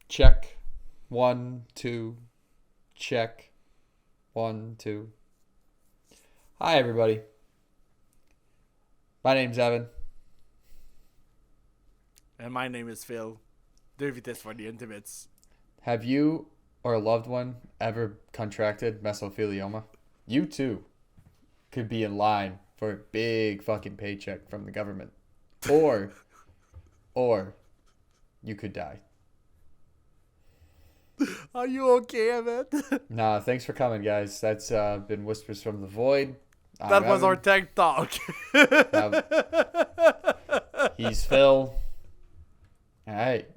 Check. 1, 2. Check. 1, 2. Hi, everybody. My name's Evan. And my name is Phil. Do this for the intimates. Have you or a loved one ever contracted mesothelioma? You too could be in line for a big fucking paycheck from the government. Or you could die. Are you okay, Evan? Nah, thanks for coming, guys. That's been Whispers from the Void. That was our tech talk. He's Phil. All right.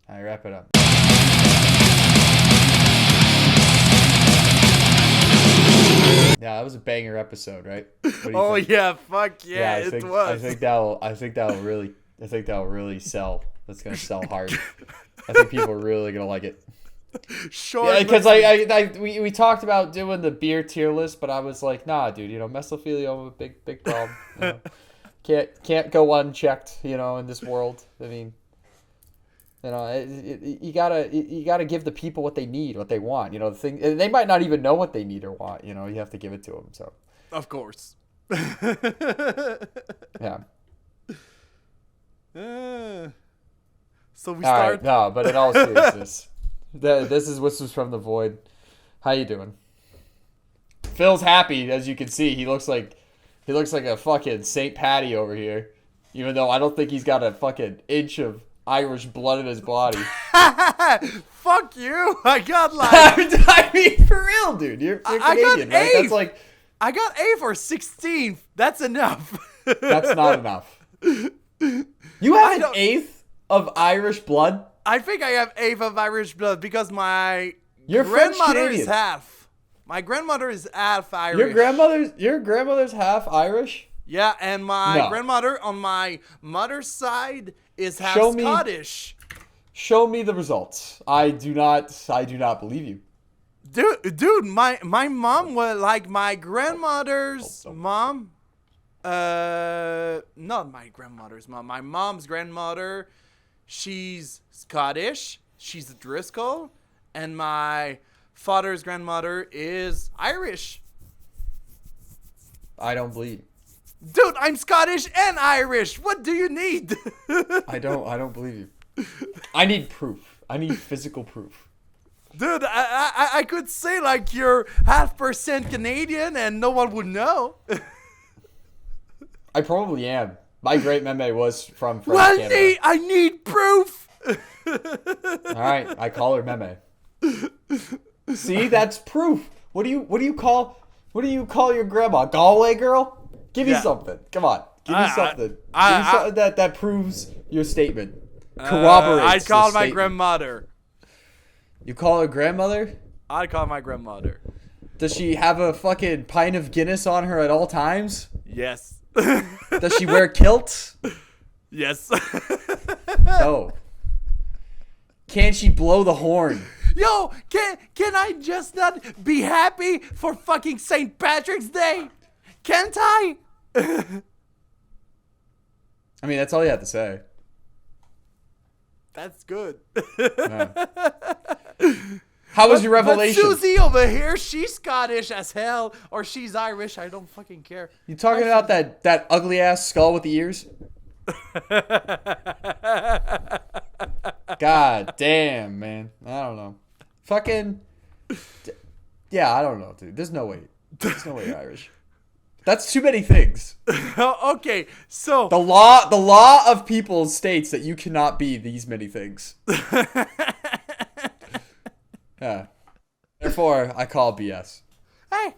I wrap it up. Yeah, that was a banger episode, right? Oh think? Yeah, fuck yeah, it was. I think that'll really sell. That's gonna sell hard. I think people are really gonna like it. Sure. Yeah, because we talked about doing the beer tier list, but I was like, nah, dude, mesothelioma, big problem. Can't go unchecked, in this world. I mean, you gotta give the people what they need, what they want. The thing, they might not even know what they need or want. You have to give it to them. So. Of course. Yeah. So we start. Right, no, but in all seriousness, this is Whistles from the Void. How you doing? Phil's happy, as you can see. He looks like a fucking St. Patty over here, even though I don't think he's got a fucking inch of Irish blood in his body. Fuck you! I got I mean, for real, dude. You're Canadian, right? That's like. I got A for 16. That's enough. That's not enough. You have an eighth of Irish blood? I think I have eighth of Irish blood because my Your grandmother is half. My grandmother is half Irish. Your grandmother's half Irish? Yeah, and my grandmother on my mother's side is half Scottish. Show me the results. I do not believe you. Dude, my mom was like my grandmother's mom. Not my grandmother's mom. My mom's grandmother, she's Scottish. She's a Driscoll. And my father's grandmother is Irish. I don't believe. Dude, I'm Scottish and Irish. What do you need? I don't believe you. I need proof. I need physical proof. Dude, I could say like you're 0.5% Canadian and no one would know. I probably am. My great meme was from Canada. I need proof. All right, I call her meme. See, that's proof. What do you call your grandma? Galway girl? Give me something. Come on, give me something. Give me something that proves your statement. Corroborates. I call my grandmother. You call her grandmother? I call my grandmother. Does she have a fucking pint of Guinness on her at all times? Yes. Does she wear kilts? Yes. No. Can she blow the horn? Yo, can I just not be happy for fucking St. Patrick's Day? Can't I? I mean, that's all you have to say. That's good. Yeah. How was your revelation? But Susie over here, she's Scottish as hell, or she's Irish. I don't fucking care. You talking about that ugly ass skull with the ears? God damn, man. I don't know. Fucking. Yeah, I don't know, dude. There's no way you're Irish. That's too many things. Okay, so the law of people states that you cannot be these many things. Yeah. Therefore, I call BS. Hey,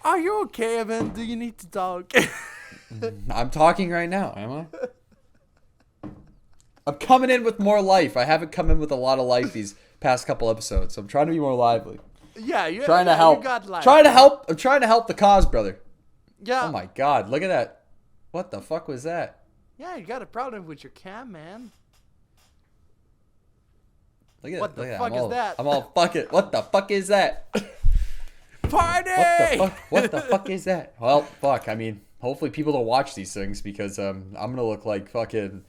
are you okay, Evan? Do you need to talk? I'm talking right now, am I? I'm coming in with more life. I haven't come in with a lot of life these past couple episodes, so I'm trying to be more lively. Yeah, you trying to help. You got life. I'm trying to help the cause, brother. Yeah. Oh my God! Look at that. What the fuck was that? Yeah, you got a problem with your cam, man. Look at what that. the fuck is that? I'm all fuck it. What the fuck is that? Party! What the fuck is that? Well, fuck. I mean, hopefully people don't watch these things because I'm gonna look like fucking.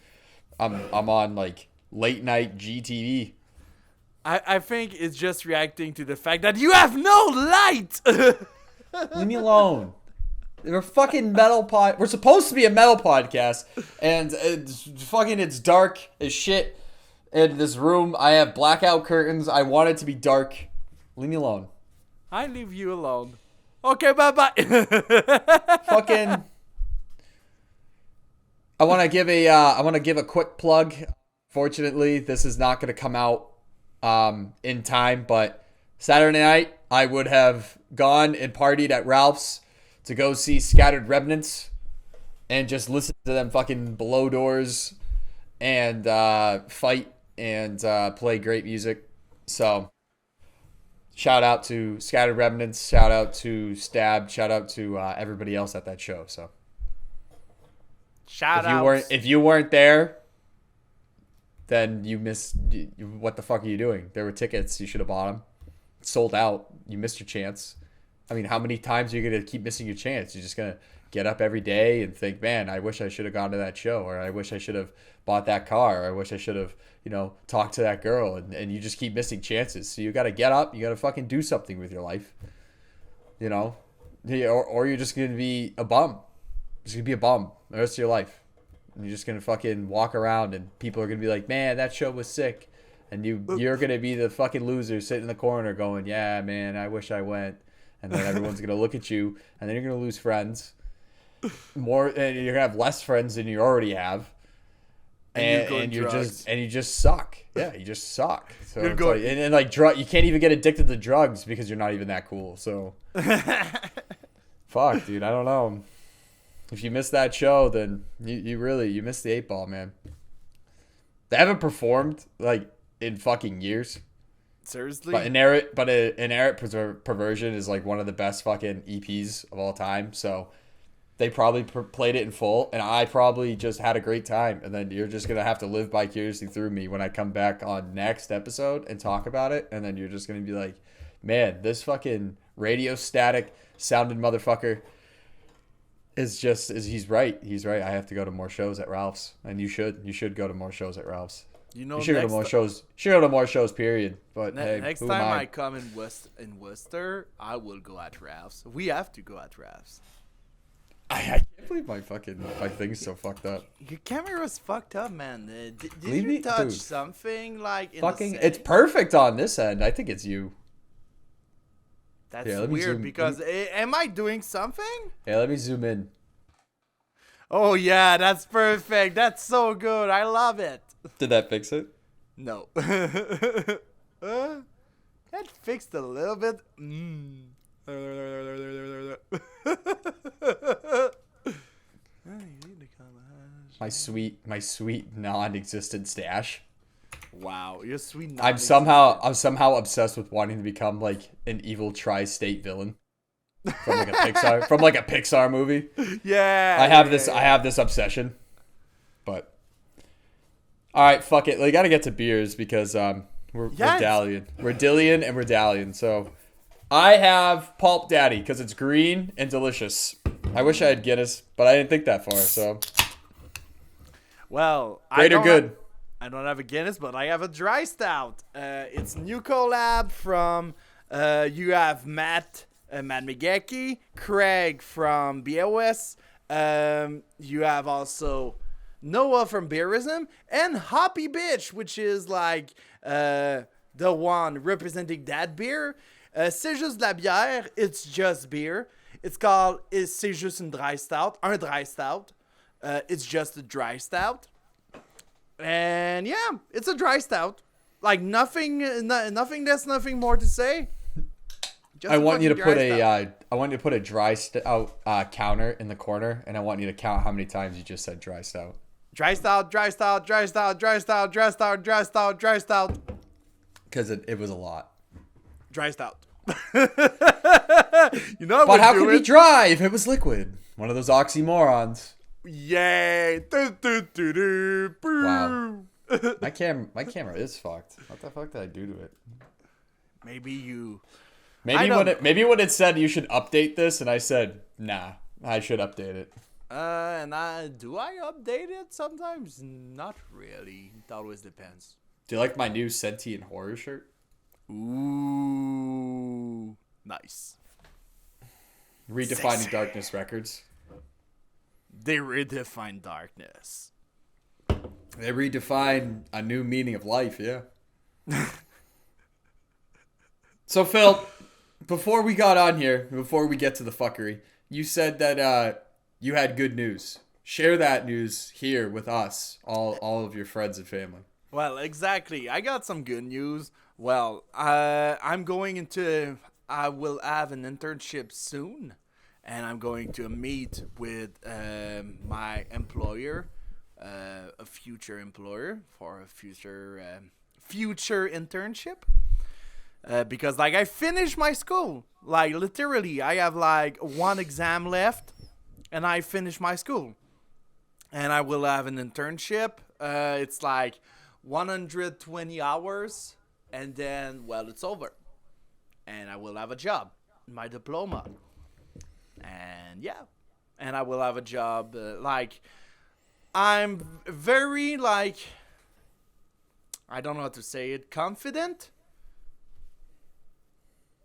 I'm on like late night GTV. I think it's just reacting to the fact that you have no light. Leave me alone. We're fucking metal pod. We're supposed to be a metal podcast, and it's dark as shit in this room. I have blackout curtains. I want it to be dark. Leave me alone. I leave you alone. Okay, bye. Fucking. I want to give a quick plug. Fortunately, this is not going to come out in time, but Saturday night I would have gone and partied at Ralph's to go see Scattered Remnants and just listen to them fucking blow doors and fight and play great music. So shout out to Scattered Remnants, shout out to Stab, shout out to everybody else at that show. So if you weren't there, then you missed. What the fuck are you doing? There were tickets. You should have bought them. Sold out. You missed your chance. I mean, how many times are you going to keep missing your chance? You're just going to get up every day and think, man, I wish I should have gone to that show, or I wish I should have bought that car, or I wish I should have, talked to that girl, and you just keep missing chances. So you got to get up. You got to fucking do something with your life, or you're just going to be a bum. Just going to be a bum the rest of your life. And you're just going to fucking walk around, and people are going to be like, man, that show was sick. And you're going to be the fucking loser sitting in the corner going, yeah, man, I wish I went. And then everyone's going to look at you, and then you're going to lose friends. And you're going to have less friends than you already have. And you just suck. Yeah, you just suck. So you can't even get addicted to drugs because you're not even that cool. So fuck, dude, I don't know. If you missed that show, then you missed the 8-ball, man. They haven't performed in fucking years. Seriously? But Inerrant Perversion is one of the best fucking EPs of all time. So they probably played it in full, and I probably just had a great time. And then you're just gonna have to live vicariously through me when I come back on next episode and talk about it. And then you're just gonna be like, man, this fucking radio static sounding motherfucker he's right. He's right. I have to go to more shows at Ralph's, and you should go to more shows at Ralph's. You should go to more shows. Should go to more shows. Period. But next time I come in Worcester, I will go at Ralph's. We have to go at Ralph's. I can't believe my thing's so fucked up. Your camera's fucked up, man. Did you touch something fucking? It's perfect on this end. I think it's you. That's weird because am I doing something? Yeah, let me zoom in. Oh yeah, that's perfect. That's so good. I love it. Did that fix it? No. That fixed a little bit. My sweet non-existent stash. Wow, you're sweet. I'm somehow obsessed with wanting to become an evil tri-state villain from a Pixar movie. Yeah. I have this obsession. But all right, fuck it. We got to get to beers because we're dallying. We're dillying and we're dallying. So I have Pulp Daddy because it's green and delicious. I wish I had Guinness, but I didn't think that far. So well, great or good. I don't have a Guinness, but I have a dry stout. It's new collab from you have Matt McGecky, Craig from BOS. You have also Noah from Beerism, and Hoppy Bitch, which is the one representing that beer. C'est Juste D'la Bière. It's just beer. It's called C'est Juste Un Dry Stout. Un Dry Stout. It's just a dry stout. And yeah, it's a dry stout. Nothing more to say. I want you to put a dry stout counter in the corner, and I want you to count how many times you just said dry stout. Dry stout, dry stout, dry stout, dry stout, dry stout, dry stout, dry stout. Because it was a lot. Dry stout. But how could it be dry if it was liquid? One of those oxymorons. Yay! Wow. My camera is fucked. What the fuck did I do to it? Maybe when it said you should update this, and I said nah, I should update it. And do I update it sometimes? Not really. It always depends. Do you like my new Sentient Horror shirt? Ooh, nice. Redefining Sexy. Darkness Records. They redefine darkness. They redefine a new meaning of life, yeah. So, Phil, before we got on here, before we get to the fuckery, you said that you had good news. Share that news here with us, all of your friends and family. Well, exactly. I got some good news. Well, I will have an internship soon, and I'm going to meet with my employer, a future employer for a future internship. Because like I finished my school, like literally I have like one exam left, and I finished my school, and I will have an internship. It's like 120 hours, and then well it's over, and I will have a job, my diploma, and yeah, and I will have a job. Like I'm very like I don't know how to say it, confident.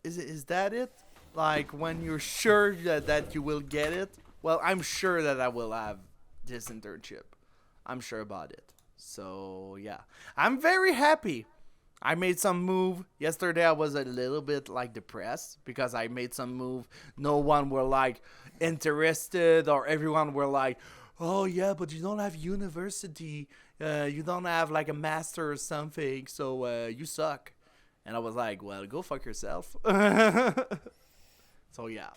Is that it? Like when you're sure that you will get it? Well, I'm sure that I will have this internship. I'm sure about it. So, yeah. I'm very happy. I made some move. Yesterday I was a little bit like depressed because I made some move. No one were like interested, or everyone were like, "Oh yeah, but you don't have university. You don't have like a master or something. So you suck." And I was like, well, go fuck yourself. So, yeah.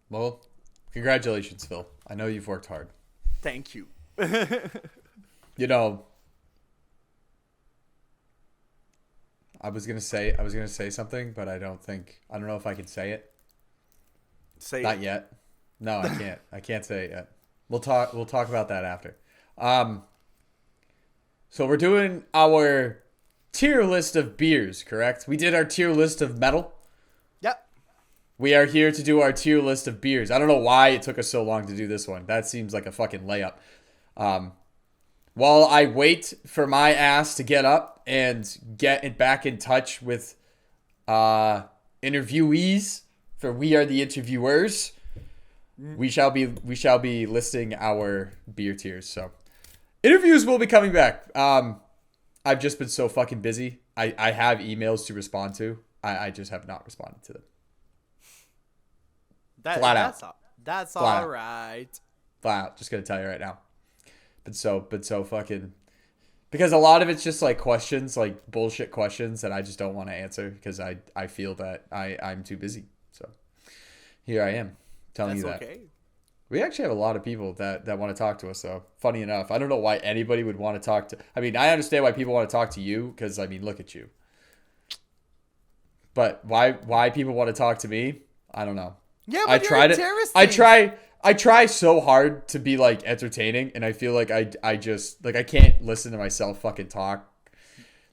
Well, congratulations, Phil. I know you've worked hard. Thank you. You know, I was gonna say something, but I don't know if I can say it. Say Not it. yet. No, I can't. I can't say it yet. We'll talk about that after. So we're doing our tier list of beers, correct? We did our tier list of metal. Yep. We are here to do our tier list of beers. I don't know why it took us so long to do this one. That seems like a fucking layup. While I wait for my ass to get up and get back in touch with interviewees, for we are the interviewers, we shall be listing our beer tiers. So interviews will be coming back. I've just been so fucking busy. I have emails to respond to. I just have not responded to them. Flat out. That's Flat all out. right. Flat out. Just gonna tell you right now. But so fucking, because a lot of it's just like questions, like bullshit questions that I just don't want to answer because I feel that I'm too busy. So here I am telling you that. Okay. We actually have a lot of people that want to talk to us, though. Funny enough. I don't know why anybody would want to talk to... I mean, I understand why people want to talk to you, because, I mean, look at you. But why people want to talk to me, I don't know. Yeah, but you're interesting. I try so hard to be, like, entertaining, and I feel like I just... Like, I can't listen to myself fucking talk.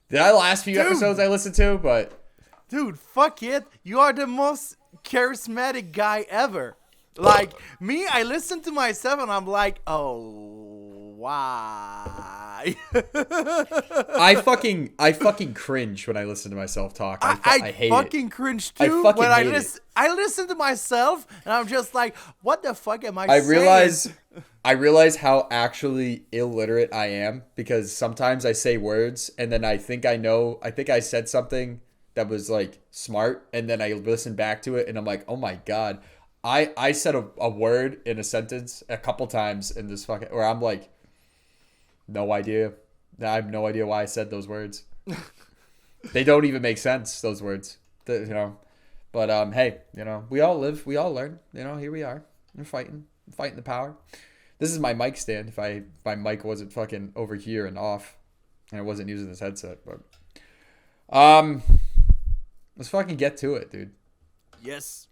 The last few episodes I listened to, but... Dude, fuck it. You are the most charismatic guy ever. Like, me, I listen to myself and I'm like, oh, why? I fucking cringe when I listen to myself talk. I hate fucking it. cringe too. I listen to myself and I'm just like, what the fuck am I saying? I realize how actually illiterate I am, because sometimes I say words and then I think I said something that was like smart, and then I listen back to it and I'm like, oh my God. I said a word in a sentence a couple times in this fucking, where I'm like, no idea. I have no idea why I said those words. They don't even make sense, those words. You know. But hey, you know, we all live, we all learn. You know, here we are. We're fighting the power. This is my mic stand. If my mic wasn't fucking over here and off, and I wasn't using this headset, but let's fucking get to it, dude. Yes.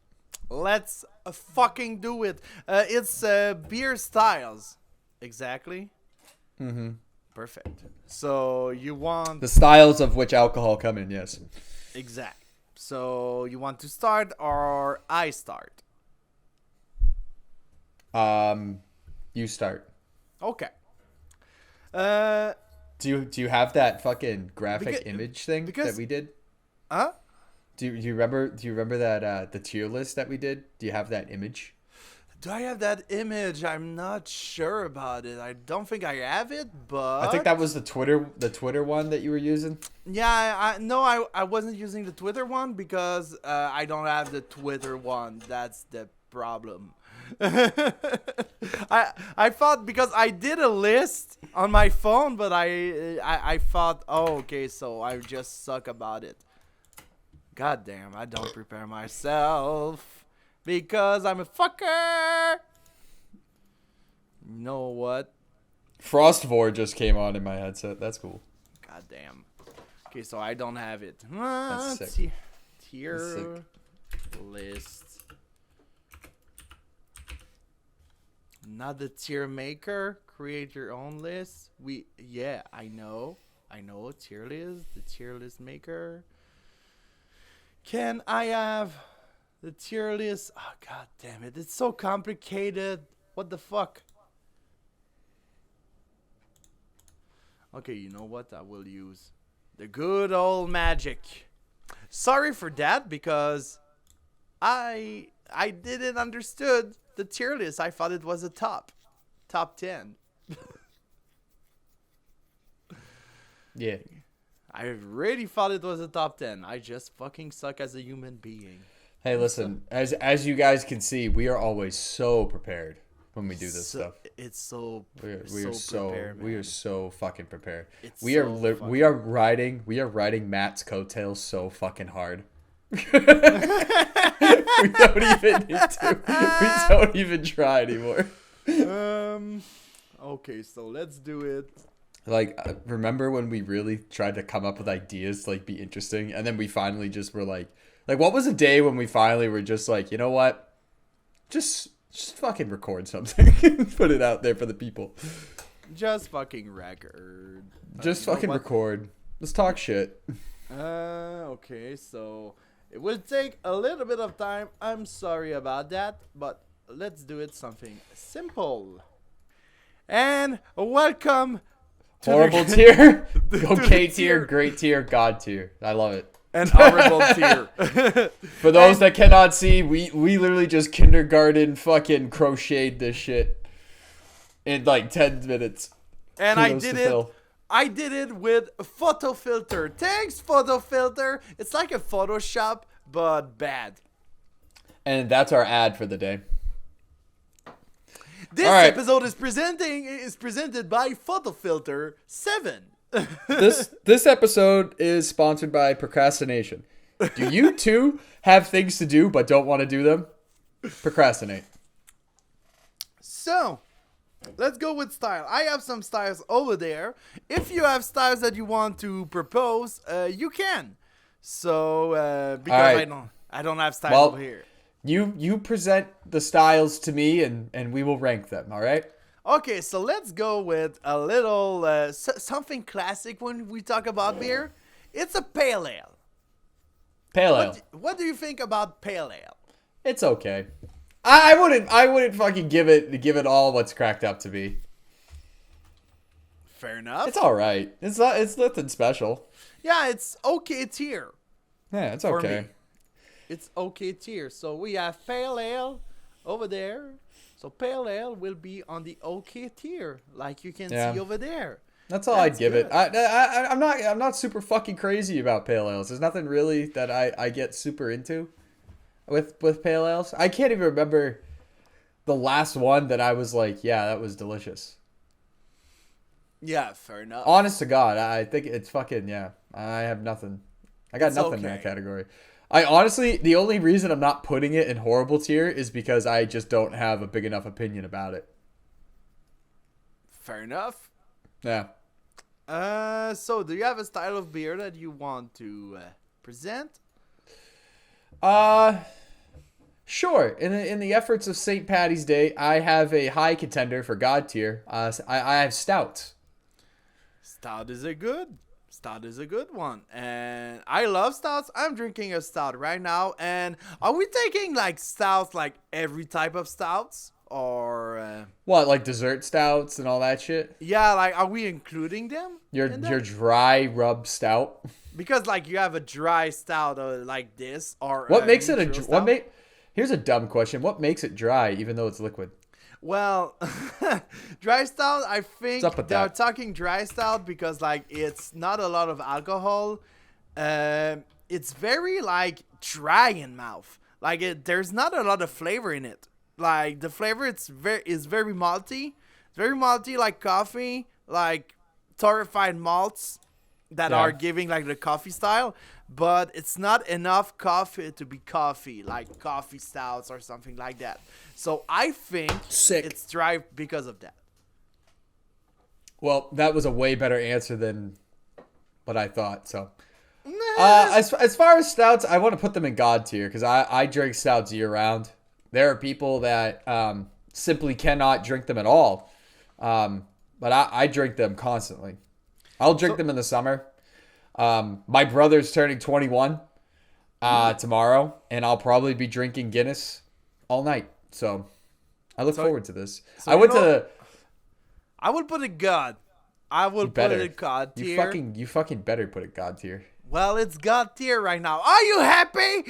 Let's fucking do it. It's beer styles. Exactly. Mm-hmm. Perfect. So you want... The styles of which alcohol come in, yes. Exact. So you want to start or I start? You start. Okay. Do you have that fucking graphic image thing because that we did? Huh? Do you remember that the tier list that we did? Do you have that image? Do I have that image? I'm not sure about it. I don't think I have it, but I think that was the Twitter one that you were using. Yeah, I wasn't using the Twitter one because I don't have the Twitter one. That's the problem. I thought because I did a list on my phone, but I thought, oh, okay, so I just suck about it. God damn, I don't prepare myself because I'm a fucker. You know what? Frostvore just came on in my headset. That's cool. God damn. Okay, so I don't have it. That's sick. Tier list. Not the tier maker. Create your own list. I know. Tier list. The tier list maker. Can I have the tier list? Oh, god damn it. It's so complicated. What the fuck? Okay, you know what? I will use the good old magic. Sorry for that because I didn't understood the tier list. I thought it was a top 10. Yeah. I really thought it was a top 10. I just fucking suck as a human being. Hey, listen, as you guys can see, we are always so prepared when we do this stuff. It's so we are so fucking prepared. It's we so are riding Matt's coattails so fucking hard. We don't even try anymore. Okay, so let's do it. Like, remember when we really tried to come up with ideas to, like, be interesting, and then we finally just were like, what was a day when we finally were just like, you know what? Just fucking record something and put it out there for the people. Just fucking record. Just fucking record. Let's talk shit. Okay, so it will take a little bit of time. I'm sorry about that, but let's do it something simple. And welcome to horrible tier, okay tier, great tier, god tier. I love it. And horrible tier. For those that cannot see, we literally just kindergarten fucking crocheted this shit in like 10 minutes. And I did it with a photo filter. Thanks, photo filter. It's like a Photoshop, but bad. And that's our ad for the day. This episode is presented by Photo Filter 7. This episode is sponsored by procrastination. Do you too have things to do but don't want to do them? Procrastinate. So, let's go with style. I have some styles over there. If you have styles that you want to propose, you can. So, because I don't have style over here. You present the styles to me and we will rank them, all right? Okay, so let's go with a little something classic when we talk about beer. It's a pale ale. Pale ale. What do you think about pale ale? It's okay. I wouldn't fucking give it all what's cracked up to be. Fair enough. It's all right. It's nothing special. Yeah, it's okay tier. Yeah, it's okay. It's okay tier. So we have pale ale over there. So pale ale will be on the okay tier, like you can see over there. That's all I'd give it. I'm not super fucking crazy about pale ales. There's nothing really that I get super into with pale ales. I can't even remember the last one that I was like, yeah, that was delicious. Yeah, fair enough. Honest to God, I think it's fucking, yeah. I have nothing. I got nothing in that category. I honestly, the only reason I'm not putting it in horrible tier is because I just don't have a big enough opinion about it. Fair enough. Yeah. So do you have a style of beer that you want to present? Sure. In the efforts of St. Paddy's Day, I have a high contender for God tier. I have stouts. Stout is a good one, and I love stouts. I'm drinking a stout right now. And are we taking like stouts, like every type of stouts? or What, like dessert stouts and all that shit? yeah, like are we including them? Your in that? your dry rub stout. Because like you have a dry stout like this, or What makes it neutral a stout. Here's a dumb question. What makes it dry even though it's liquid? Well, dry stout, I think What's up with they're that? talking dry stout because like it's not a lot of alcohol. It's very like dry in mouth. Like there's not a lot of flavor in it. Like the flavor is very malty. It's very malty like coffee, like torrefied malts that Yeah. are giving like the coffee style, but it's not enough coffee to be coffee, like coffee stouts or something like that. So I think Sick. it's dry because of that. Well, that was a way better answer than what I thought. So, Nah. as far as stouts, I want to put them in God tier because I drink stouts year round. There are people that simply cannot drink them at all, but I drink them constantly. I'll drink them in the summer. My brother's turning 21 tomorrow, and I'll probably be drinking Guinness all night. So I look forward to this. I went to. I would put it God. I would put it in God tier. You fucking better put it God tier. Well, it's God tier right now. Are you happy?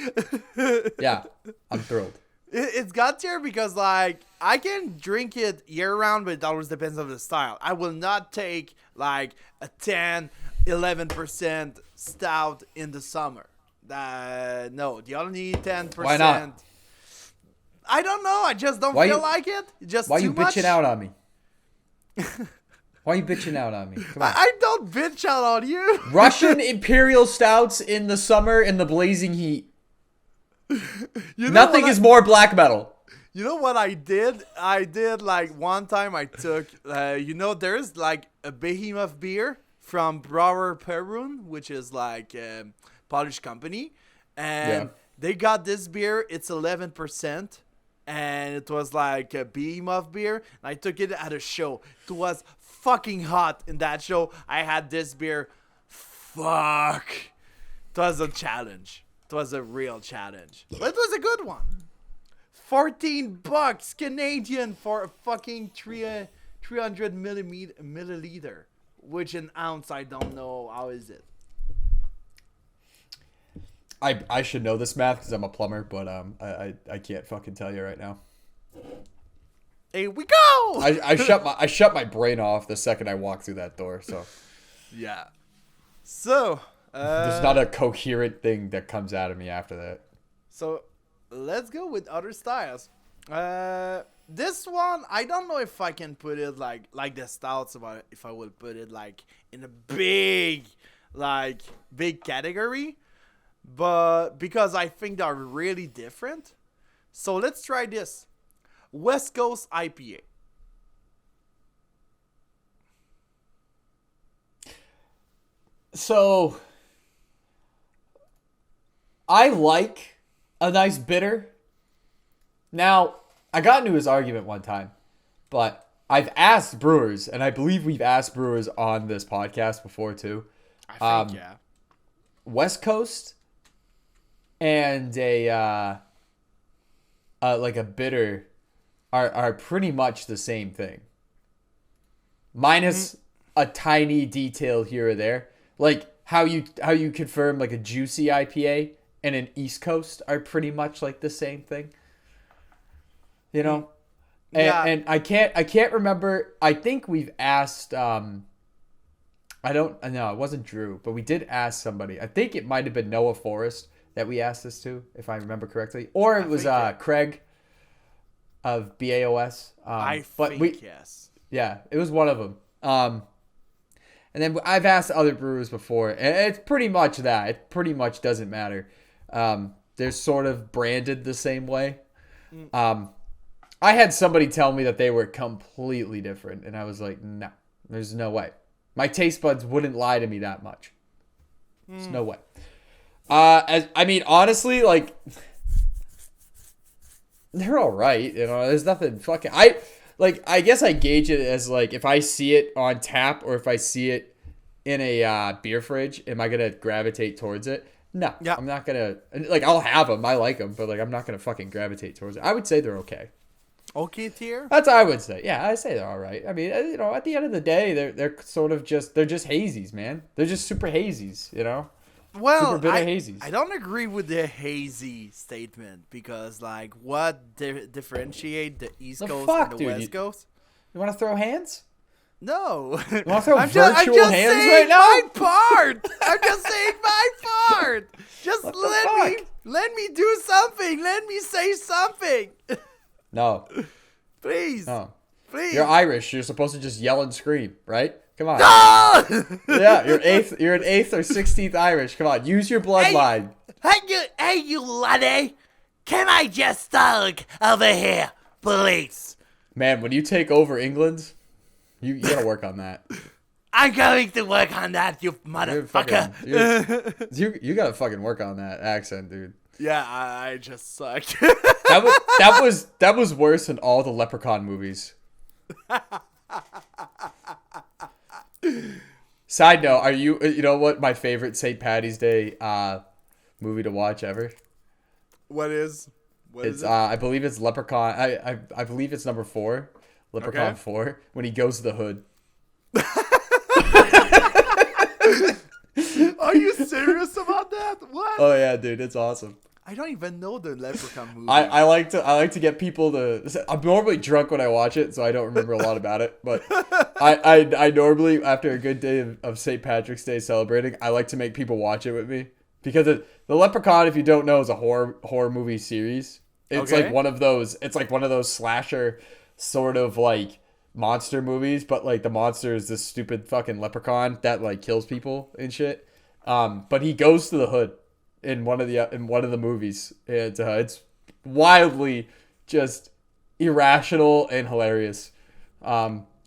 Yeah, I'm thrilled. It's God tier because like I can drink it year round, but it always depends on the style. I will not take like a 10-11% stout in the summer. No, the only 10%. Why not? I don't know. I just don't feel like it. Just why too you much. bitching out on me? Why are you bitching out on me? Come on. I don't bitch out on you. Russian Imperial stouts in the summer in the blazing heat. You know Nothing is more black metal. You know what I did? I did like one time I took, there's like a behemoth beer from Brauer Perun, which is like a Polish company. And they got this beer. It's 11%. And it was like a behemoth beer. And I took it at a show. It was fucking hot in that show. I had this beer. Fuck. It was a challenge. It was a real challenge. But it was a good one. $14 Canadian for a fucking 300 milliliter. Which an ounce, I don't know. How is it? I should know this math because I'm a plumber, but I can't fucking tell you right now. Here we go! I shut my brain off the second I walk through that door. So yeah. So there's not a coherent thing that comes out of me after that. So let's go with other styles. This one, I don't know if I can put it like the stouts, but if I will put it like in a big category, but because I think they're really different. So let's try this. West Coast IPA. So I like a nice bitter. Now, I got into his argument one time, but I've asked brewers, and I believe we've asked brewers on this podcast before too. I think, yeah. West Coast and a like a bitter are pretty much the same thing. Minus a tiny detail here or there. Like how you confirm like a juicy IPA and an East Coast are pretty much like the same thing. You know? And I can't remember. I think we've asked I don't know, it wasn't Drew, but we did ask somebody. I think it might have been Noah Forrest that we asked this to, if I remember correctly. Or it was Craig of BAOS. Yes. Yeah, it was one of them. And then I've asked other brewers before, and it's pretty much that. It pretty much doesn't matter. They're sort of branded the same way. I had somebody tell me that they were completely different, and I was like, no, there's no way. My taste buds wouldn't lie to me that much. There's no way. Honestly, like, they're all right. You know, there's nothing fucking... I guess I gauge it as, like, if I see it on tap or if I see it in a beer fridge, am I going to gravitate towards it? No. Yeah. I'm not going to... Like, I'll have them. I like them, but, like, I'm not going to fucking gravitate towards it. I would say they're okay. Okay tier? That's what I would say. Yeah, I say they're all right. I mean, at the end of the day, they're sort of just hazies, man. They're just super hazies, Well, super bitter hazies. I don't agree with the hazy statement because, like, what differentiate the East Coast and the dude? West Coast? You want to throw hands? No. You want to throw I'm virtual just hands saying right now? my part. I'm just saying my part. Just What the let me do something. Let me say something. No. Please. No. Please. You're Irish. You're supposed to just yell and scream, right? Come on. No! Yeah, you're an 8th or 16th Irish. Come on, use your bloodline. Hey, you laddie. Can I just talk over here, please? Man, when you take over England, you gotta work on that. I'm going to work on that, you motherfucker. You gotta fucking work on that accent, dude. Yeah, I just sucked. That was worse than all the Leprechaun movies. Side note, are you know what my favorite St. Paddy's Day movie to watch ever? What is it? I believe it's Leprechaun. I believe it's number 4, Leprechaun 4, when he goes to the hood. Are you serious about that? What? Oh yeah, dude, it's awesome. I don't even know the Leprechaun movie. I like to get people to. I'm normally drunk when I watch it, so I don't remember a lot about it. But I normally, after a good day of St. Patrick's Day celebrating, I like to make people watch it with me because the Leprechaun, if you don't know, is a horror movie series. It's like one of those. It's like one of those slasher sort of like monster movies, but like the monster is this stupid fucking leprechaun that like kills people and shit. But he goes to the hood in one of the movies, and it's wildly just irrational and hilarious.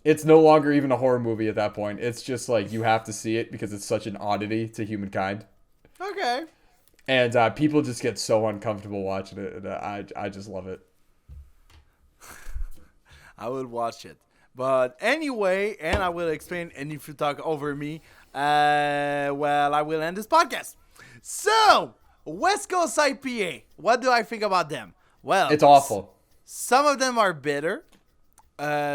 It's no longer even a horror movie at that point. It's just like you have to see it because it's such an oddity to humankind. Okay. And people just get so uncomfortable watching it, and I just love it. I will watch it. But anyway, and I will explain, and if you talk over me, well, I will end this podcast. So, West Coast IPA. What do I think about them? Well, It's awful. Some of them are bitter.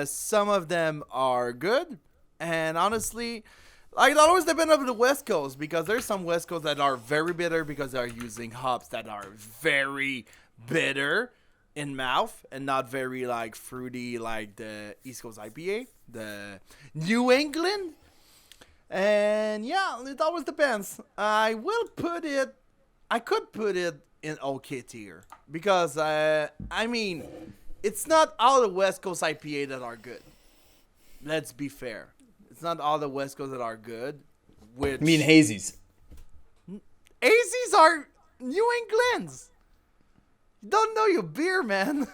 Some of them are good. And honestly, like, it always depends on the West Coast, because there's some West Coast that are very bitter because they're using hops that are very bitter in mouth and not very like fruity like the East Coast IPA, the New England. And yeah, it always depends. I could put it in okay tier because I mean, it's not all the West Coast IPA that are good. Let's be fair. It's not all the West Coast that are good. Which I mean hazies. Hazies are New England's. You don't know your beer, man.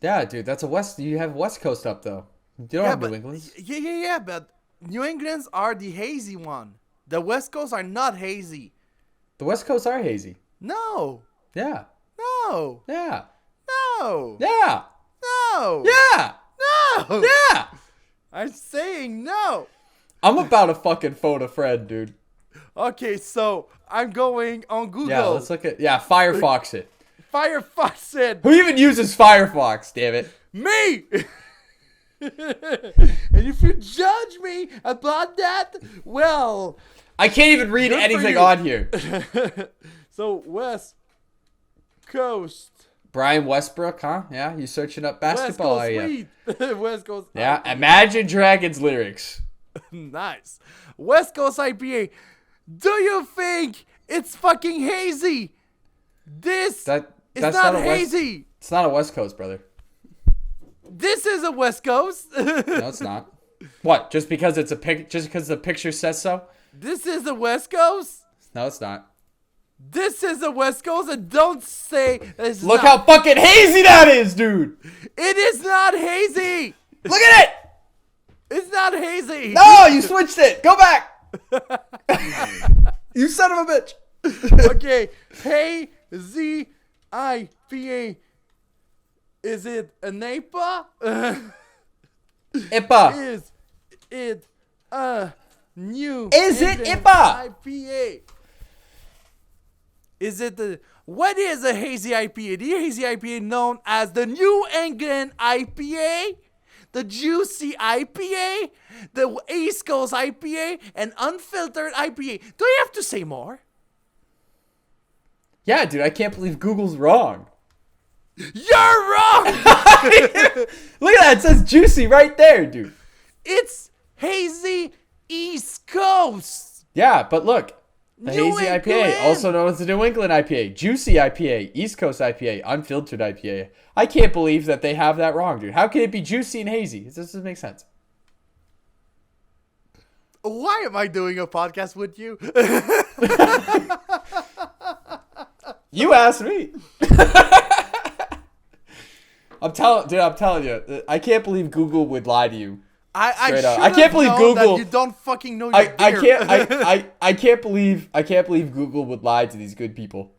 Yeah, dude, that's you have West Coast up though. You don't have New England. Yeah, but New England's are the hazy one. The West Coast are not hazy. The West Coast are hazy. No. Yeah. No. Yeah. No. Yeah. No. Yeah. No. Yeah. I'm saying no. I'm about to fucking phone a friend, dude. Okay, so I'm going on Google. Yeah, let's look at Firefox it. Firefox it. Who even uses Firefox, damn it? Me. And if you judge me about that, well, I can't even read anything on here. So West Coast. Brian Westbrook, huh? Yeah, you searching up basketball, are you? West Coast. West Coast. Yeah, IPA. Imagine Dragons lyrics. Nice. West Coast IPA. Do you think it's fucking hazy? This is not hazy. It's not a West Coast, brother. This is a West Coast. No, it's not. What? Just because it's just because the picture says so? This is a West Coast. No, it's not. This is a West Coast, and don't say it's Look not. how fucking hazy that is, dude. It is not hazy. Look at it. It's not hazy. No, you switched it. Go back. You son of a bitch. Okay, Hazy IPA. Is it an Ipa? Ipa. Is it a new Is it England Ipa? IPA? Is it the... What is a hazy IPA? The hazy IPA known as the New England IPA, the Juicy IPA, the East Coast IPA, and Unfiltered IPA. Do you have to say more? Yeah, dude, I can't believe Google's wrong. You're wrong! Look at that. It says juicy right there, dude. It's hazy East Coast. Yeah, but look. The New Hazy England. IPA, also known as the New England IPA, Juicy IPA, East Coast IPA, Unfiltered IPA. I can't believe that they have that wrong, dude. How can it be juicy and hazy? It doesn't make sense. Why am I doing a podcast with you? You asked me. I'm telling you, I can't believe Google would lie to you. I can't believe Google. That you don't fucking know your beer. I can't believe Google would lie to these good people.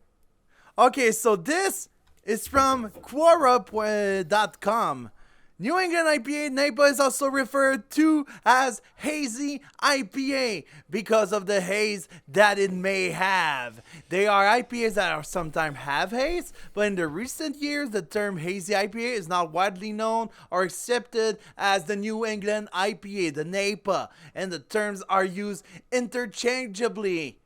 Okay, so this is from Quadruple.com. New England IPA Napa is also referred to as Hazy IPA because of the haze that it may have. They are IPAs that are sometimes have haze, but in the recent years, the term Hazy IPA is not widely known or accepted as the New England IPA, the Napa, and the terms are used interchangeably.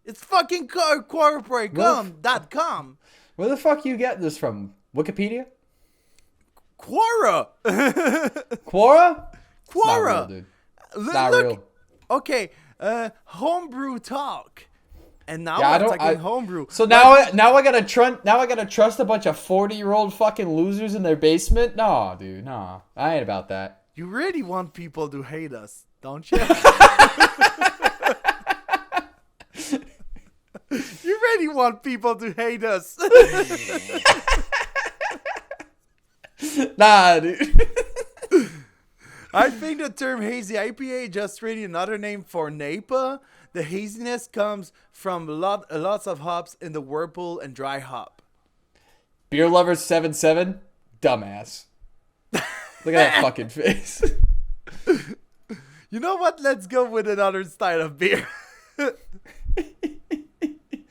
It's fucking Quadruple.com. Where the fuck you getting this from? Wikipedia? Quora. Quora? It's not Quora. real, dude. It's not real. Okay, homebrew talk. And now Yeah, we're talking homebrew. So now I gotta trust a bunch of 40-year-old fucking losers in their basement? No, dude, no. I ain't about that. You really want people to hate us, don't you? You really want people to hate us. Nah, dude. I think the term hazy IPA is just really another name for Napa. The haziness comes from lots of hops in the whirlpool and dry hop. Beer Lovers 77? Dumbass. Look at that fucking face. You know what? Let's go with another style of beer.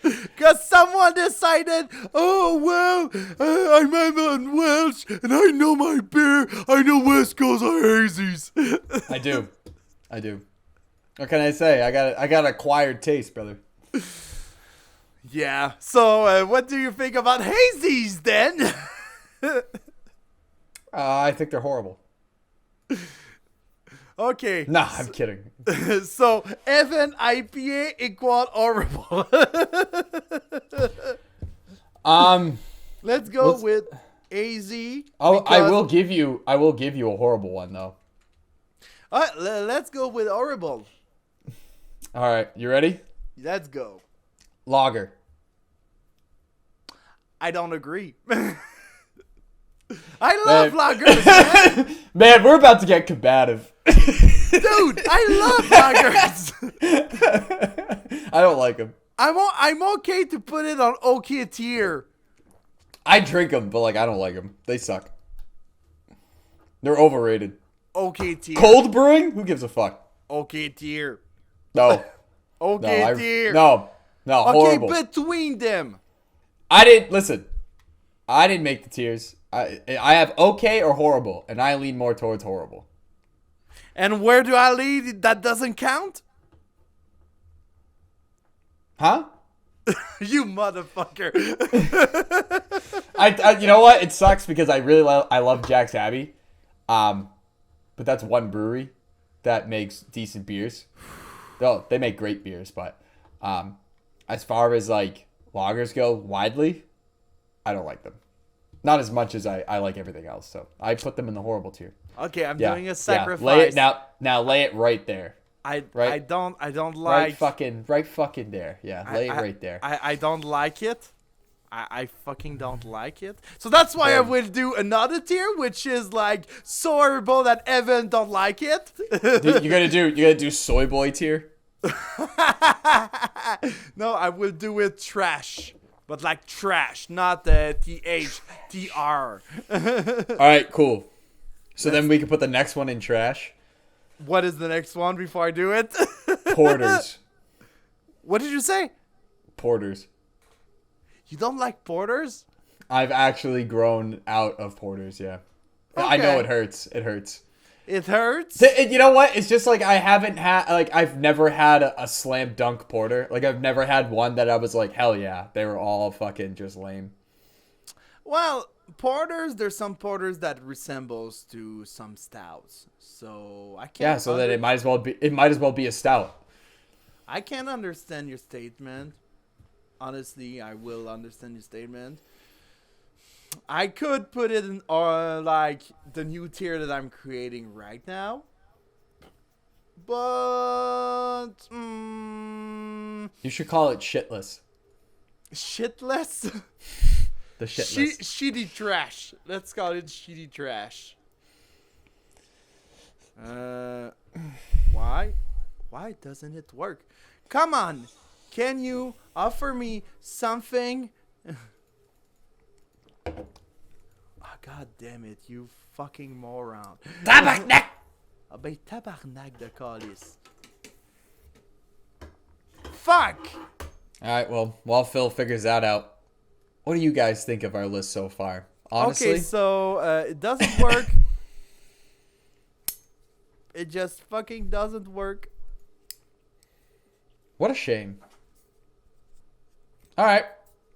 Because someone decided, oh, well, I'm on Welsh, and I know my beer. I know West Coast are hazies. I do. What can I say? I got acquired taste, brother. Yeah. So, what do you think about hazies, then? I think they're horrible. Okay. Nah, I'm kidding. So, Evan IPA equal horrible. Let's go with AZ. Oh, I will give you a horrible one though. Let's go with horrible. All right, you ready? Let's go. Lager. I don't agree. I love lagers, man. Man, we're about to get combative. Dude, I love lagers. I don't like them. I'm okay to put it on okay tier. I drink them, but I don't like them. They suck. They're overrated. Okay tier. Cold brewing? Who gives a fuck? Okay tier. No. Okay tier. No, Okay, horrible. between them. I didn't make the tiers. I have okay or horrible, and I lean more towards horrible. And where do I lead? That doesn't count? Huh? You motherfucker. You know what? It sucks because I love Jack's Abbey. But that's one brewery that makes decent beers. Oh, they make great beers, but as far as lagers go widely, I don't like them. Not as much as I like everything else. So I put them in the horrible tier. Okay, I'm doing a sacrifice. Yeah. Lay it now lay it right there. I don't like right fucking there. Yeah, lay it right there. I don't like it. I fucking don't like it. So that's why I will do another tier, which is so horrible that Evan don't like it. Dude, you gotta do soy boy tier. No, I will do it trash. But trash, not the THTR. All right, cool. So then we can put the next one in trash. What is the next one before I do it? Porters. What did you say? Porters. You don't like porters? I've actually grown out of porters, yeah. Okay. I know it hurts. It hurts. It hurts? You know what? It's just like I've never had a slam dunk porter. Like, I've never had one that I was like, hell yeah. They were all fucking just lame. Well, porters, there's some porters that resembles to some stouts. So I can't. Yeah, so that it might as well be a stout. I can't understand your statement. Honestly, I will understand your statement. I could put it in like the new tier that I'm creating right now. But You should call it shitless. shitless? The shitless. Shitty trash. Let's call it shitty trash. Why? Why doesn't it work? Come on. Can you offer me something? Oh, God damn it, you fucking moron. Tabarnak! Ah ben tabarnak de calice. Fuck! Alright, well, while Phil figures that out, what do you guys think of our list so far? Honestly? Okay, so it doesn't work. It just fucking doesn't work. What a shame. Alright,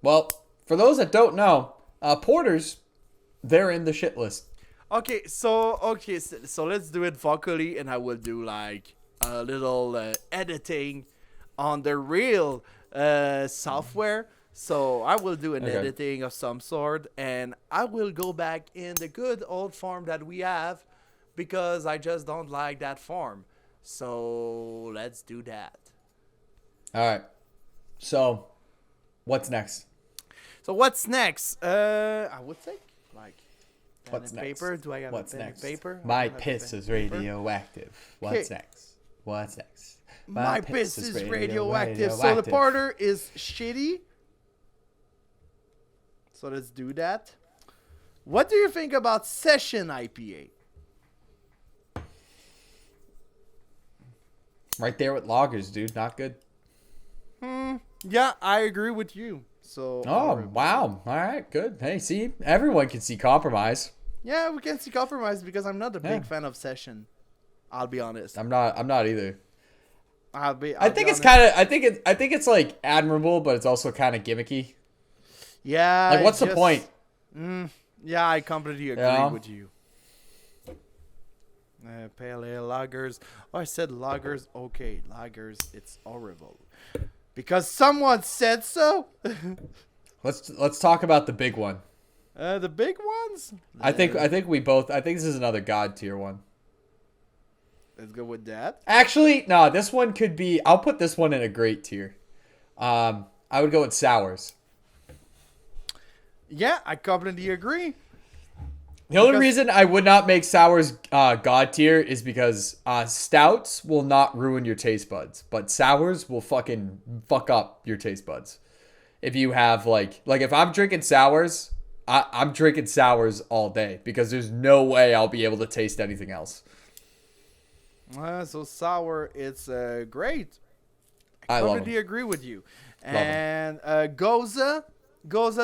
well, for those that don't know, porters, they're in the shit list. Okay, so let's do it vocally, and I will do like a little editing on the real software. So I will do an editing of some sort, and I will go back in the good old form that we have, because I just don't like that form. So let's do that. All right. So, what's next? So what's next? I would think like pen What's and next? paper. Do I have What's a pen next? and paper? My I don't have a piss pen is and paper. radioactive. What's Okay. next? What's next? My piss is radioactive. So the porter is shitty. So let's do that. What do you think about Session IPA? Right there with lagers, dude. Not good. Yeah, I agree with you. So Oh, wow. All right, good. Hey, see, everyone can see compromise. yeah, we can see compromise because I'm not a Yeah. big fan of Session. I'll be honest. I'm not either. I'll be I think honest. I think it's like admirable, but it's also kind of gimmicky. Yeah. Like, what's the point? Yeah, I completely agree Yeah. with you. Pale ale lagers. Oh, I said lagers. Okay, lagers. It's horrible. Because someone said so. Let's talk about the big one. The big ones. I think this is another god tier one. Let's go with that. Actually, no, this one could be. I'll put this one in a great tier. I would go with sours. Yeah, I completely agree. The only reason I would not make sours god tier is because stouts will not ruin your taste buds, but sours will fucking fuck up your taste buds. If you have like if I'm drinking sours, I'm drinking sours all day because there's no way I'll be able to taste anything else. So sour, it's great. I love Completely them. agree with you. Love 'em. And Goza,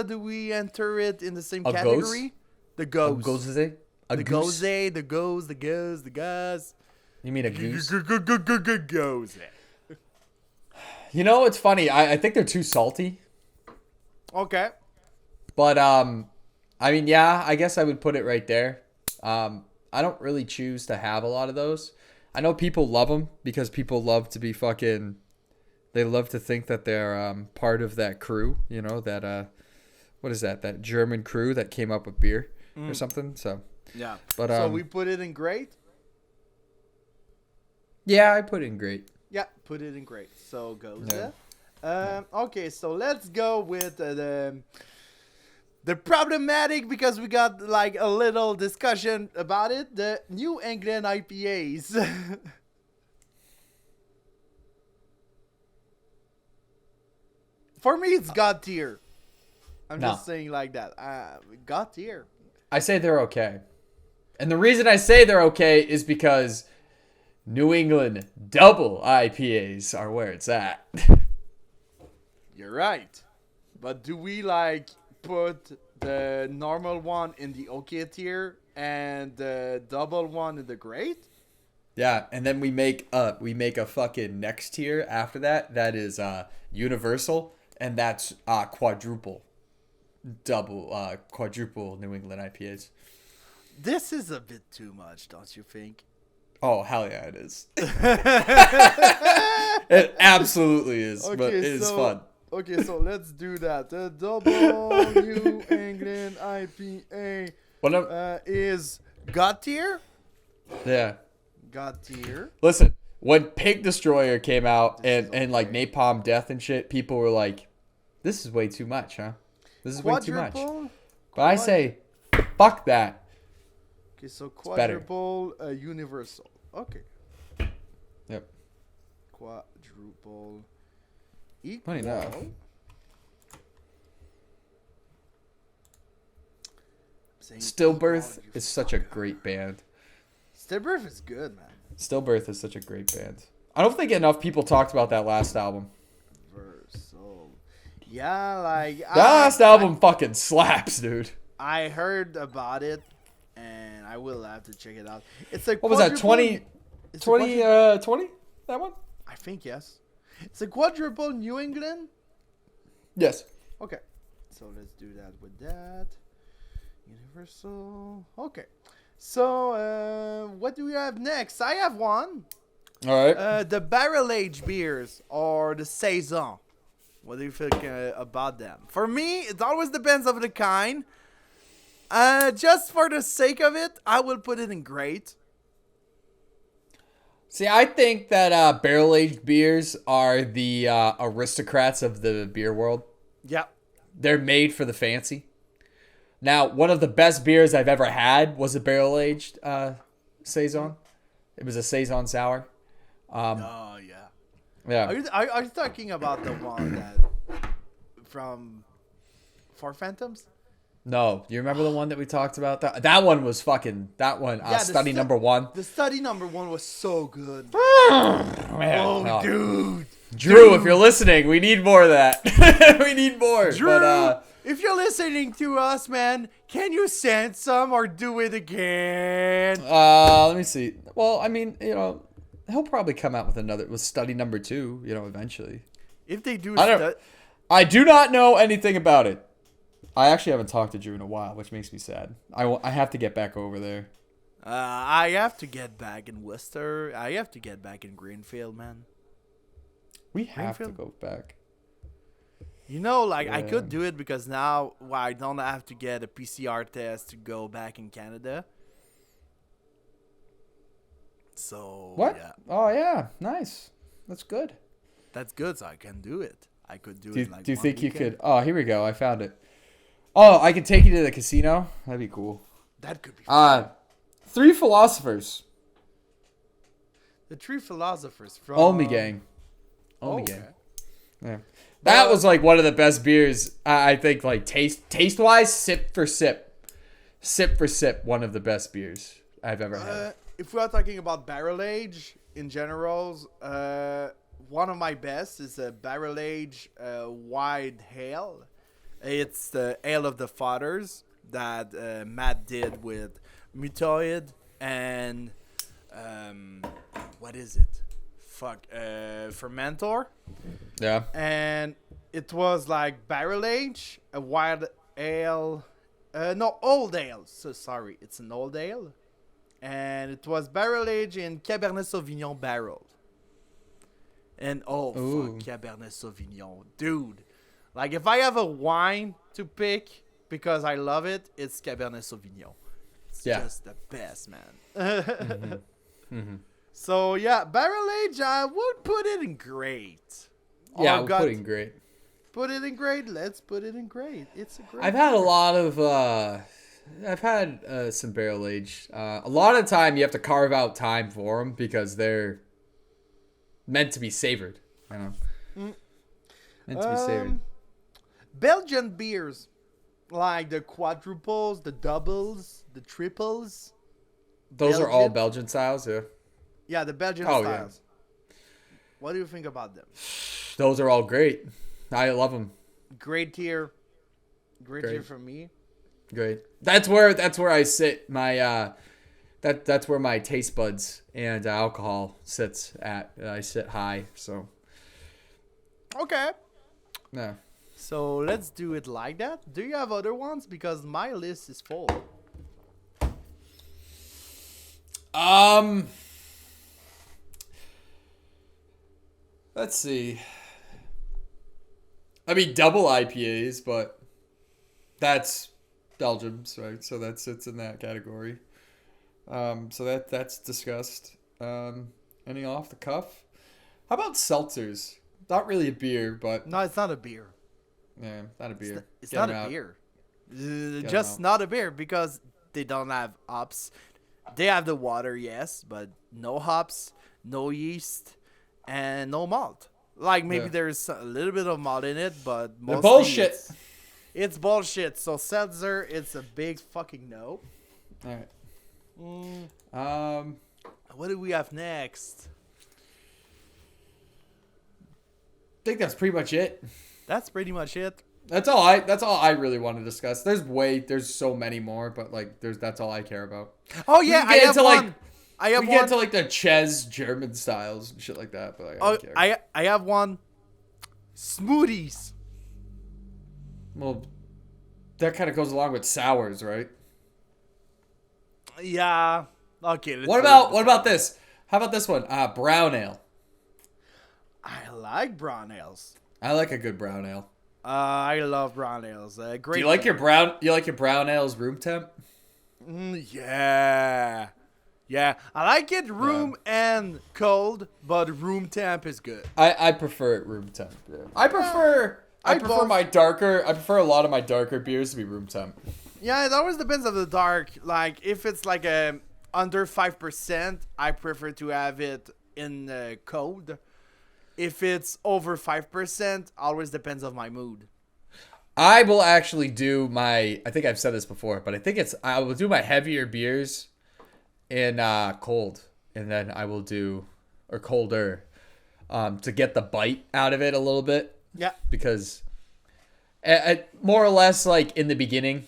do we enter it in the same A category? The goes. Goose? A The goose? goze, the goes, the goes, the guys. You mean a goose? Goze. You know, it's funny. I think they're too salty. Okay. But I mean, yeah, I guess I would put it right there. I don't really choose to have a lot of those. I know people love them because people love to be fucking. They love to think that they're part of that crew. You know that what is that? That German crew that came up with beer or something. So Yeah. But So we put it in great. yeah, I put it in great. Yeah, put it in great. So goes Yeah. there. Okay, so let's go with the problematic, because we got like a little discussion about it. The New England IPAs. For me, it's God tier. I'm No. just saying like that. God tier. I say they're okay. And the reason I say they're okay is because New England double IPAs are where it's at. You're right. But do we like put the normal one in the okay tier and the double one in the great? Yeah, and then we make a fucking next tier after that. That is universal, and that's quadruple New England IPAs. This is a bit too much, don't you think? Oh, hell yeah, it is. It absolutely is, but it is fun. Okay, so let's do that. The Double New England IPA is God tier? Yeah. God tier. Listen, when Pig Destroyer came out and like Napalm Death and shit, people were like, this is way too much, huh? This is way too much. But I say, fuck that. Okay, so quadruple universal. Okay. Yep. Quadruple Funny equal. enough. Stillbirth is such a great band. Stillbirth is good, man. Stillbirth is such a great band. I don't think enough people talked about that last album. Yeah, like that last album fucking slaps, dude. I heard about it, and I will have to check it out. It's like what was that? 20? That one? I think yes. It's a quadruple New England. Yes. Okay, so let's do that with that. Universal. Okay. So what do we have next? I have one. All right. The barrel aged beers or the saison. What do you think about them? For me, it always depends on the kind. Just for the sake of it, I will put it in great. See, I think that barrel-aged beers are the aristocrats of the beer world. Yeah. They're made for the fancy. Now, one of the best beers I've ever had was a barrel-aged saison. It was a saison sour. Oh, yeah. Yeah. Are you talking about the one that from Four Phantoms? No, you remember the one that we talked about? That one was fucking study number one. The study number one was so good. Man, dude. Drew, if you're listening, we need more of that. We need more. Drew, but, if you're listening to us, man, can you send some or do it again? Let me see. Well, I mean, he'll probably come out with study number 2, eventually. If they do, I do not know anything about it. I actually haven't talked to Drew in a while, which makes me sad. I have to get back over there. I have to get back in Worcester. I have to get back in Greenfield, man. We have to go back. I could do it because now I don't have to get a PCR test to go back in Canada. So what? Yeah. Oh yeah, nice. That's good. That's good. So I can do it. I could do it. Do you think weekend. you could? Oh, here we go. I found it. Oh, I can take you to the casino. That'd be cool. That could be fun. 3 philosophers. The 3 philosophers from Omi Gang. Omi Gang. Okay. Yeah. That was like one of the best beers. I think like taste wise, sip for sip, one of the best beers I've ever had. If we are talking about barrel age in general, one of my best is a barrel age wide ale. It's the Ale of the Fathers that Matt did with Mutoid and what is it? Fermentor. Yeah. And it was like barrel age, a wild ale, old ale. So sorry, it's an old ale, and it was barrel age in Cabernet Sauvignon barrel. And Cabernet Sauvignon, dude. Like, if I have a wine to pick because I love it, it's Cabernet Sauvignon. It's just the best, man. Mm-hmm. So, yeah, barrel age, I would put it in great. Yeah, we'll put it in great. Put it in great. Let's put it in great. It's a great I've had a lot of... I've had some barrel age. A lot of time you have to carve out time for them because they're meant to be savored. Meant to be savored. Belgian beers, like the quadruples, the doubles, the triples. Those are all Belgian styles, yeah. Yeah, the Belgian styles. Yeah. What do you think about them? Those are all great. I love them. Great tier. Great tier for me. Great. That's where I sit. My that's where my taste buds and alcohol sits at. I sit high. So. Okay. No. So let's do it like that. Do you have other ones? Because my list is full. Let's see. I mean, double IPAs, but that's Belgium's, right? So that sits in that category. So that's discussed. Any off the cuff? How about seltzers? Not really a beer, but No, it's not a beer. yeah, not a beer. It's Get not 'em a out. beer. Get 'em Just out. not a beer because they don't have hops. They have the water, yes, but no hops, no yeast, and no malt. Like maybe Yeah. there's a little bit of malt in it, but They're mostly bullshit. It's bullshit. So seltzer, it's a big fucking no. All right. What do we have next? I think that's pretty much it. That's pretty much it. That's all I really want to discuss. There's so many more, but like that's all I care about. Oh We yeah, can I get have into, one. like- I have We one. get into like the Ches German styles and shit like that, but like, I Oh, don't care. I have one. Smoothies. Well, that kind of goes along with sours, right? Yeah. Okay. What about this? How about this one? Brown ale. I like brown ales. I like a good brown ale. I love brown ales. Great. Do you like your brown ales room temp? Yeah. Yeah. I like it room and cold, but room temp is good. I prefer it room temp. Yeah. I prefer a lot of my darker beers to be room temp. Yeah, it always depends on the dark. Like if it's like under 5%, I prefer to have it in cold. If it's over 5%, always depends on my mood. I will actually do I think I've said this before, but I will do my heavier beers in cold, and then I will do or colder to get the bite out of it a little bit. Yeah. Because more or less like in the beginning,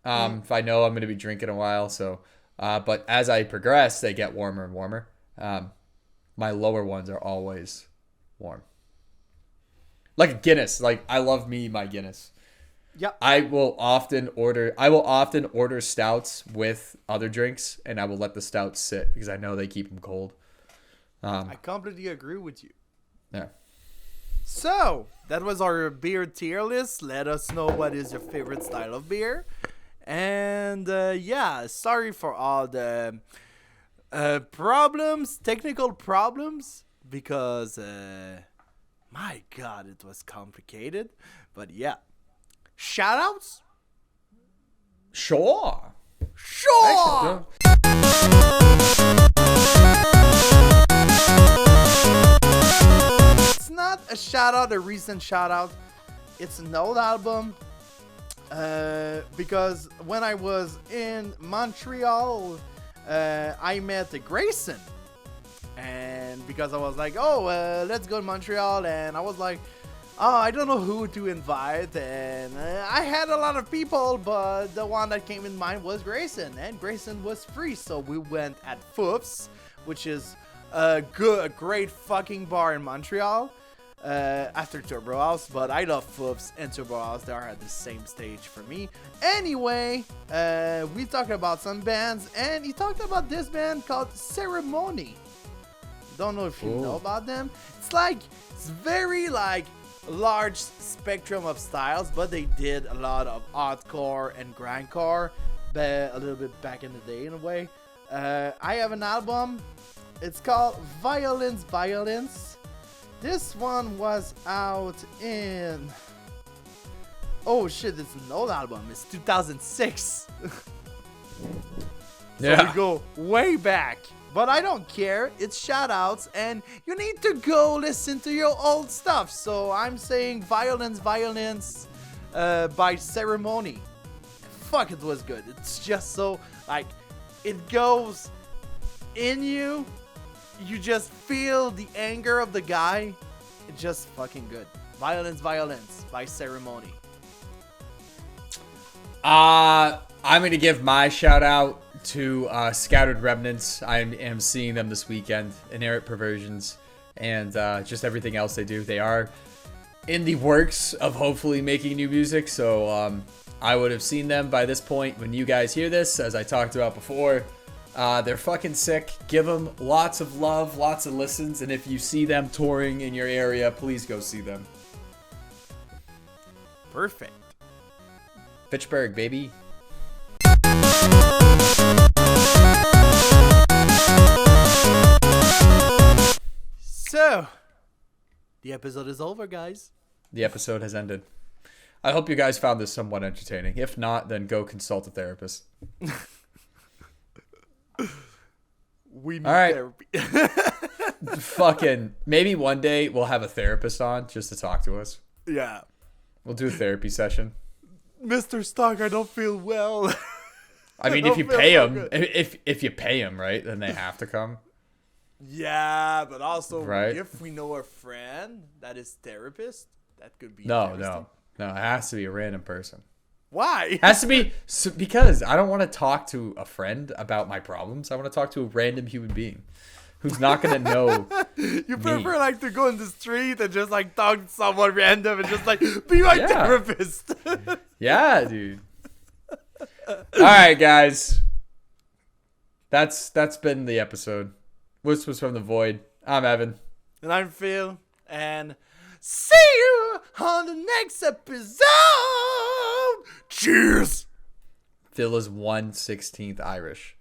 if I know I'm going to be drinking a while, so but as I progress, they get warmer and warmer. My lower ones are always warm. Like a Guinness. Like I love my Guinness. Yep. I will often order stouts with other drinks, and I will let the stouts sit because I know they keep them cold. I completely agree with you. Yeah. So, that was our beer tier list. Let us know what is your favorite style of beer. And yeah, sorry for all the technical problems, because my God, it was complicated. But yeah. Shoutouts? Sure. Sure! It's not a shout out, a recent shout out. It's an old album. Because when I was in Montreal, I met Grayson. And because I was like, let's go to Montreal. And I was like, I don't know who to invite. And I had a lot of people, but the one that came in mind was Grayson. And Grayson was free. So we went at Foofs, which is a great fucking bar in Montreal. After Turbo House, but I love Foofs and Turbo House. They are at the same stage for me. Anyway, we talked about some bands, and he talked about this band called Ceremony. Don't know if you know about them. It's very like large spectrum of styles, but they did a lot of hardcore and grindcore, a little bit back in the day in a way. I have an album. It's called Violence. This one was out in... Oh shit, it's an old album. It's 2006. So we go way back. But I don't care. It's shoutouts, and you need to go listen to your old stuff. So I'm saying Violence by Ceremony. Fuck, it was good. It's just so, like, it goes in you. You just feel the anger of the guy. It's just fucking good. Violence, Violence by Ceremony. I'm going to give my shout out to Scattered Remnants. I am seeing them this weekend. Inherent Perversions and just everything else they do. They are in the works of hopefully making new music. So I would have seen them by this point when you guys hear this, as I talked about before. They're fucking sick. Give them lots of love, lots of listens. And if you see them touring in your area, please go see them. Perfect. Fitchburg, baby. So, the episode is over, guys. The episode has ended. I hope you guys found this somewhat entertaining. If not, then go consult a therapist. We need All right. therapy. Fucking, maybe one day we'll have a therapist on just to talk to us. Yeah. We'll do a therapy session. Mr. Stark, I don't feel well. I mean, if you pay them, if you pay them, right, then they have to come. Yeah, but also Right. if we know a friend that is therapist, that could be No, interesting. no. It has to be a random person. Why? It has to be because I don't want to talk to a friend about my problems. I want to talk to a random human being who's not going to know. You prefer like to go in the street and just like talk to someone random and just like be my therapist. Yeah, dude. All right, guys. That's been the episode. Whispers from the Void. I'm Evan. And I'm Phil. And see you on the next episode. Cheers. Phil is 1/16 Irish.